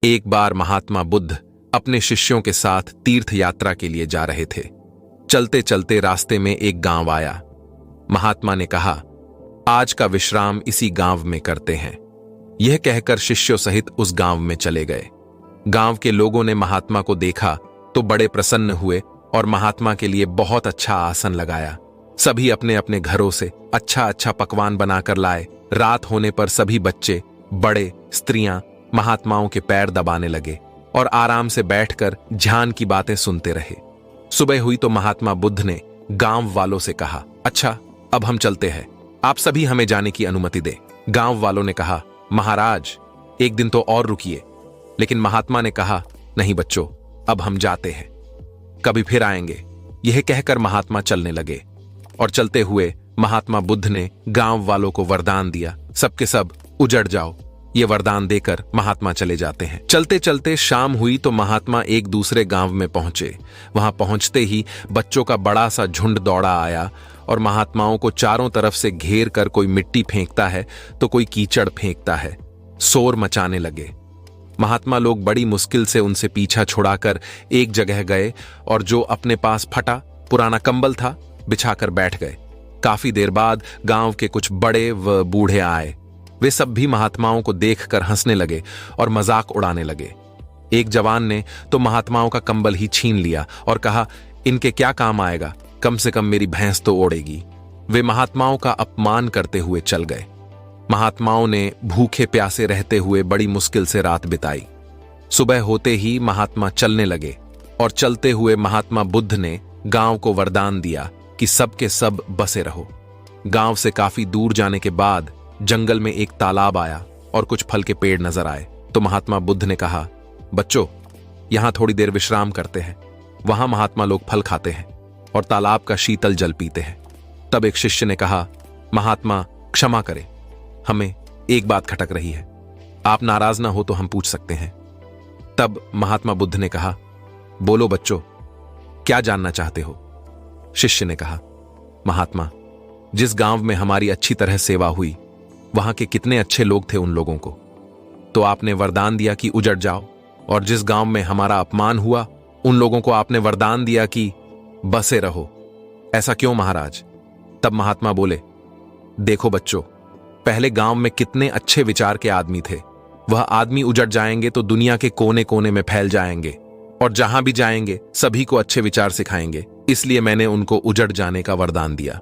एक बार महात्मा बुद्ध अपने शिष्यों के साथ तीर्थ यात्रा के लिए जा रहे थे। चलते चलते रास्ते में एक गांव आया। महात्मा ने कहा, आज का विश्राम इसी गांव में करते हैं। यह कहकर शिष्यों सहित उस गांव में चले गए। गांव के लोगों ने महात्मा को देखा तो बड़े प्रसन्न हुए और महात्मा के लिए बहुत अच्छा आसन लगाया। सभी अपने अपने घरों से अच्छा अच्छा पकवान बनाकर लाए। रात होने पर सभी बच्चे, बड़े, स्त्रियां महात्माओं के पैर दबाने लगे और आराम से बैठकर ध्यान की बातें सुनते रहे। सुबह हुई तो महात्मा बुद्ध ने गांव वालों से कहा, अच्छा अब हम चलते हैं, आप सभी हमें जाने की अनुमति दे। गांव वालों ने कहा, महाराज एक दिन तो और रुकिए। लेकिन महात्मा ने कहा, नहीं बच्चों, अब हम जाते हैं, कभी फिर आएंगे। यह कहकर महात्मा चलने लगे और चलते हुए महात्मा बुद्ध ने गांव वालों को वरदान दिया, सबके सब उजड़ जाओ। ये वरदान देकर महात्मा चले जाते हैं। चलते चलते शाम हुई तो महात्मा एक दूसरे गांव में पहुंचे। वहां पहुंचते ही बच्चों का बड़ा सा झुंड दौड़ा आया और महात्माओं को चारों तरफ से घेर कर कोई मिट्टी फेंकता है तो कोई कीचड़ फेंकता है। शोर मचाने लगे। महात्मा लोग बड़ी मुश्किल से उनसे पीछा छुड़ाकर एक जगह गए और जो अपने पास फटा पुराना कंबल था बिछाकर बैठ गए। काफी देर बाद गांव के कुछ बड़े व बूढ़े आए। वे सब भी महात्माओं को देखकर हंसने लगे और मजाक उड़ाने लगे। एक जवान ने तो महात्माओं का कंबल ही छीन लिया और कहा, इनके क्या काम आएगा, कम से कम मेरी भैंस तो ओढ़ेगी। वे महात्माओं का अपमान करते हुए चल गए। महात्माओं ने भूखे प्यासे रहते हुए बड़ी मुश्किल से रात बिताई। सुबह होते ही महात्मा चलने लगे और चलते हुए महात्मा बुद्ध ने गांव को वरदान दिया कि सब के सब बसे रहो। गांव से काफी दूर जाने के बाद जंगल में एक तालाब आया और कुछ फल के पेड़ नजर आए। तो महात्मा बुद्ध ने कहा, बच्चों यहां थोड़ी देर विश्राम करते हैं। वहां महात्मा लोग फल खाते हैं और तालाब का शीतल जल पीते हैं। तब एक शिष्य ने कहा, महात्मा क्षमा करें, हमें एक बात खटक रही है, आप नाराज ना हो तो हम पूछ सकते हैं। तब महात्मा बुद्ध ने कहा, बोलो बच्चों, क्या जानना चाहते हो? शिष्य ने कहा, महात्मा जिस गांव में हमारी अच्छी तरह सेवा हुई वहां के कितने अच्छे लोग थे, उन लोगों को तो आपने वरदान दिया कि उजड़ जाओ, और जिस गांव में हमारा अपमान हुआ उन लोगों को आपने वरदान दिया कि बसे रहो। ऐसा क्यों महाराज? तब महात्मा बोले, देखो बच्चों, पहले गांव में कितने अच्छे विचार के आदमी थे। वह आदमी उजड़ जाएंगे तो दुनिया के कोने कोने में फैल जाएंगे और जहां भी जाएंगे सभी को अच्छे विचार सिखाएंगे। इसलिए मैंने उनको उजड़ जाने का वरदान दिया।